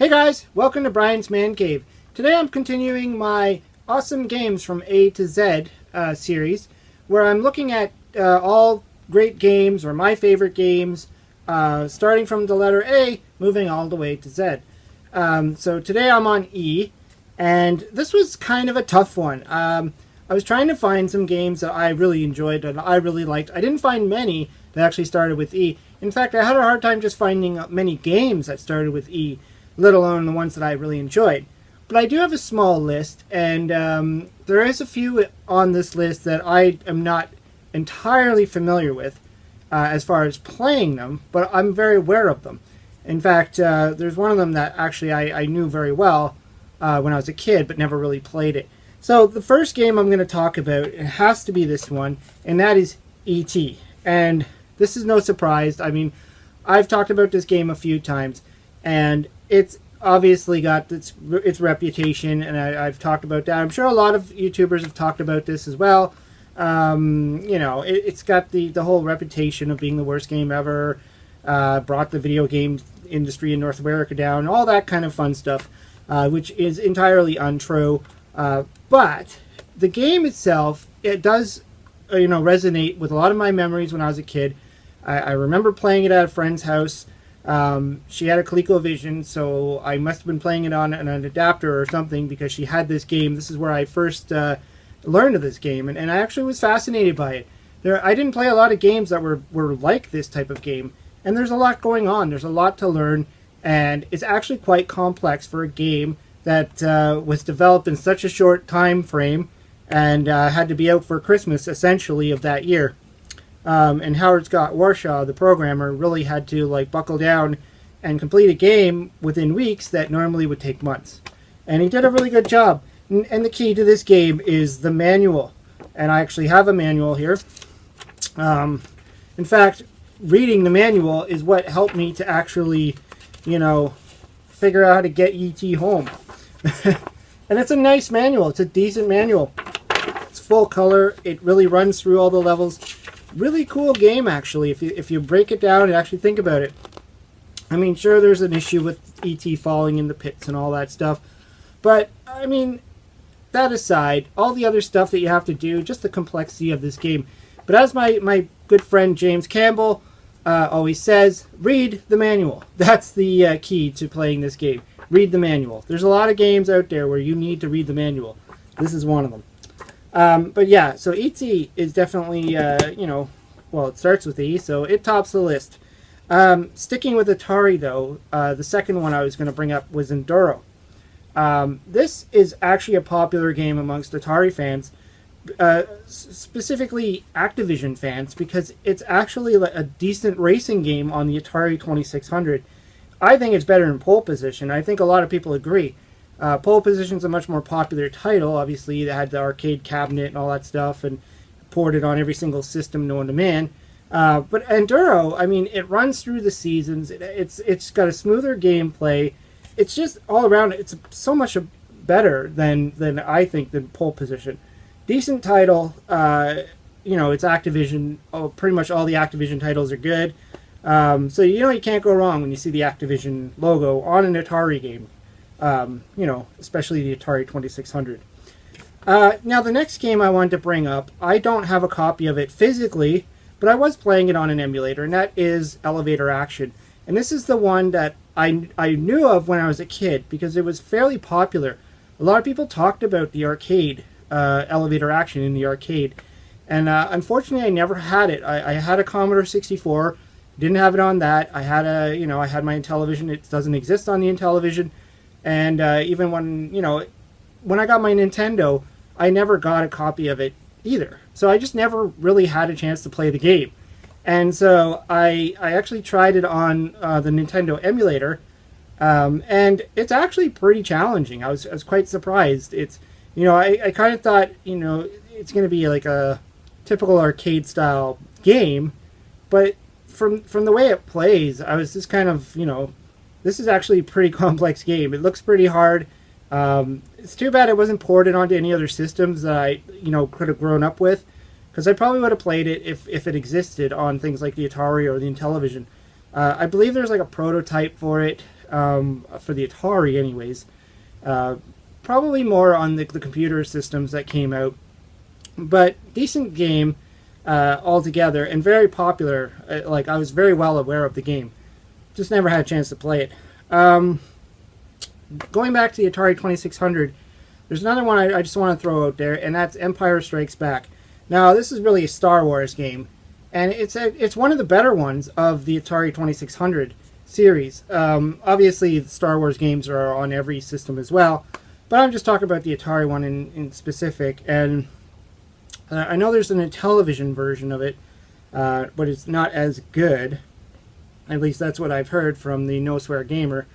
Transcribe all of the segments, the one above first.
Hey guys, welcome to Brian's Man Cave. Today I'm continuing my Awesome Games from A to Z series, where I'm looking at all great games, or my favorite games, starting from the letter A, moving all the way to Z. So today I'm on E, and this was kind of a tough one. I was trying to find some games that I really enjoyed and I really liked. I didn't find many that actually started with E. In fact, I had a hard time just finding many games that started with E, let alone the ones that I really enjoyed. But I do have a small list, and there is a few on this list that I am not entirely familiar with as far as playing them, but I'm very aware of them. In fact, there's one of them that actually I knew very well when I was a kid, but never really played it. So the first game I'm going to talk about, it has to be this one, and that is E.T. And this is no surprise. I mean, I've talked about this game a few times, and it's obviously got its reputation, and I've talked about that. I'm sure a lot of YouTubers have talked about this as well. You know, it's got the whole reputation of being the worst game ever, brought the video game industry in North America down, all that kind of fun stuff, which is entirely untrue. But the game itself, it does, resonate with a lot of my memories when I was a kid. I remember playing it at a friend's house. She had a ColecoVision, so I must have been playing it on an adapter or something, because she had this game. This is where I first learned of this game, and I actually was fascinated by it. I didn't play a lot of games that were like this type of game, and there's a lot going on. There's a lot to learn, and it's actually quite complex for a game that was developed in such a short time frame and had to be out for Christmas, essentially, of that year. And Howard Scott Warshaw, the programmer, really had to buckle down and complete a game within weeks that normally would take months. And he did a really good job. And the key to this game is the manual. And I actually have a manual here. In fact, reading the manual is what helped me to actually, figure out how to get E.T. home. And it's a nice manual. It's a decent manual. It's full color. It really runs through all the levels. Really cool game, actually, if you break it down and actually think about it. I mean, sure, there's an issue with E.T. falling in the pits and all that stuff, but, I mean, that aside, all the other stuff that you have to do, just the complexity of this game. But as my good friend James Campbell always says, read the manual. That's the key to playing this game. Read the manual. There's a lot of games out there where you need to read the manual. This is one of them. But yeah, so E.T. is definitely, well, it starts with E, so it tops the list. Sticking with Atari, though, the second one I was going to bring up was Enduro. This is actually a popular game amongst Atari fans, specifically Activision fans, because it's actually a decent racing game on the Atari 2600. I think it's better than Pole Position. I think a lot of people agree. Pole Position is a much more popular title. Obviously, they had the arcade cabinet and all that stuff, and ported on every single system known to man. But Enduro, I mean, it runs through the seasons. It's got a smoother gameplay. It's just all around. It's so much better than I think than Pole Position. Decent title. It's Activision. Oh, pretty much all the Activision titles are good. So you can't go wrong when you see the Activision logo on an Atari game. Especially the Atari 2600. Now, the next game I wanted to bring up, I don't have a copy of it physically, but I was playing it on an emulator, and that is Elevator Action. And this is the one that I knew of when I was a kid, because it was fairly popular. A lot of people talked about the arcade, Elevator Action in the arcade. And unfortunately, I never had it. I had a Commodore 64, didn't have it on that. I had I had my Intellivision. It doesn't exist on the Intellivision. And even when I got my Nintendo, I never got a copy of it either. So I just never really had a chance to play the game. And so I actually tried it on the Nintendo emulator, and it's actually pretty challenging. I was quite surprised. It's I kind of thought it's going to be like a typical arcade style game, but from the way it plays, I was just kind of this is actually a pretty complex game. It looks pretty hard. It's too bad it wasn't ported onto any other systems that I, could have grown up with, because I probably would have played it if it existed on things like the Atari or the Intellivision. I believe there's like a prototype for it, for the Atari anyways. Probably more on the computer systems that came out. But decent game altogether, and very popular. Like, I was very well aware of the game. Just never had a chance to play it. Going back to the Atari 2600, there's another one I just want to throw out there, and that's Empire Strikes Back. Now, this is really a Star Wars game, and it's one of the better ones of the Atari 2600 series. Obviously, the Star Wars games are on every system as well, but I'm just talking about the Atari one in specific. And I know there's an Intellivision version of it, but it's not as good. At least that's what I've heard from the No Swear Gamer,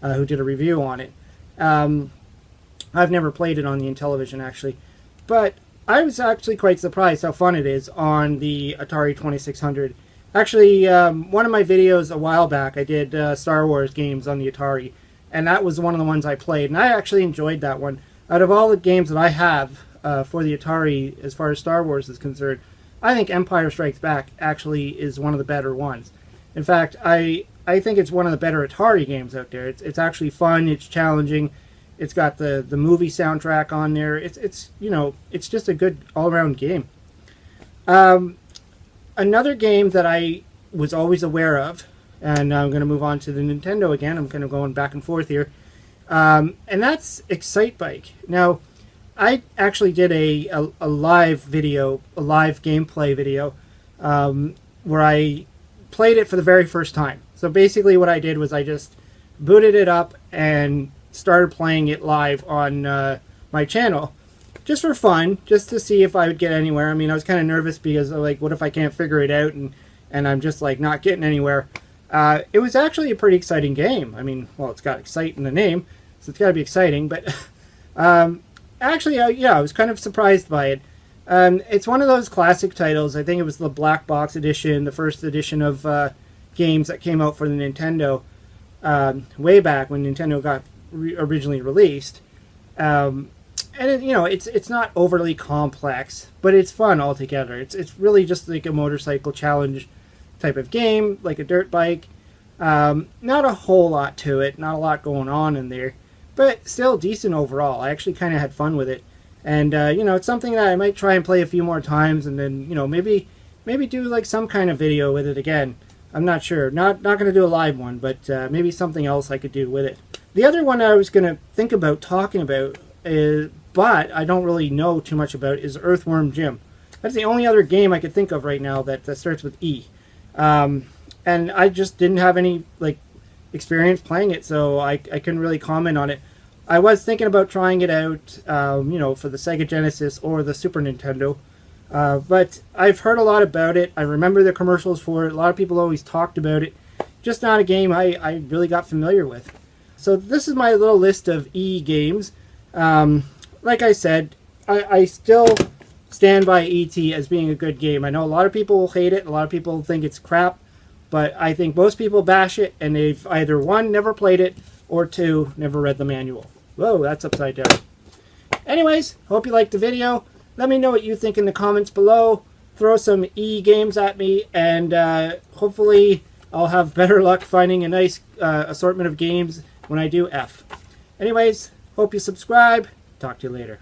who did a review on it. I've never played it on the Intellivision, actually, but I was actually quite surprised how fun it is on the Atari 2600. Actually, one of my videos a while back, I did Star Wars games on the Atari, and that was one of the ones I played, and I actually enjoyed that one. Out of all the games that I have for the Atari, as far as Star Wars is concerned, I think Empire Strikes Back actually is one of the better ones. In fact, I think it's one of the better Atari games out there. It's actually fun, it's challenging. It's got the movie soundtrack on there. It's you know, it's just a good all-around game. Another game that I was always aware of, and I'm going to move on to the Nintendo again. I'm kind of going back and forth here. And that's Excitebike. Now, I actually did a live video, a live gameplay video, where I played it for the very first time. So basically what I did was I just booted it up and started playing it live on my channel, just for fun, just to see if I would get anywhere. I mean, I was kind of nervous because, like, what if I can't figure it out and I'm just, like, not getting anywhere. It was actually a pretty exciting game. I mean, well, it's got Excite in the name, so it's got to be exciting, but actually, yeah, I was kind of surprised by it. It's one of those classic titles. I think it was the Black Box edition, the first edition of games that came out for the Nintendo way back when Nintendo got originally released. And it, you know, it's not overly complex, but it's fun altogether. It's really just like a motorcycle challenge type of game, like a dirt bike. Not a whole lot to it, not a lot going on in there, but still decent overall. I actually kind of had fun with it. And, you know, it's something that I might try and play a few more times, and then, you know, maybe do, like, some kind of video with it again. I'm not sure. Not going to do a live one, but maybe something else I could do with it. The other one I was going to think about talking about, but I don't really know too much about, is Earthworm Jim. That's the only other game I could think of right now that starts with E. And I just didn't have any, like, experience playing it, so I couldn't really comment on it. I was thinking about trying it out, you know, for the Sega Genesis or the Super Nintendo. But I've heard a lot about it. I remember the commercials for it. A lot of people always talked about it. Just not a game I really got familiar with. So this is my little list of E games. Like I said, I still stand by E.T. as being a good game. I know a lot of people hate it. A lot of people think it's crap. But I think most people bash it, and they've either, one, never played it, or two, never read the manual. Whoa, that's upside down. Anyways, hope you liked the video. Let me know what you think in the comments below. Throw some E games at me, and hopefully I'll have better luck finding a nice assortment of games when I do F. Anyways, hope you subscribe. Talk to you later.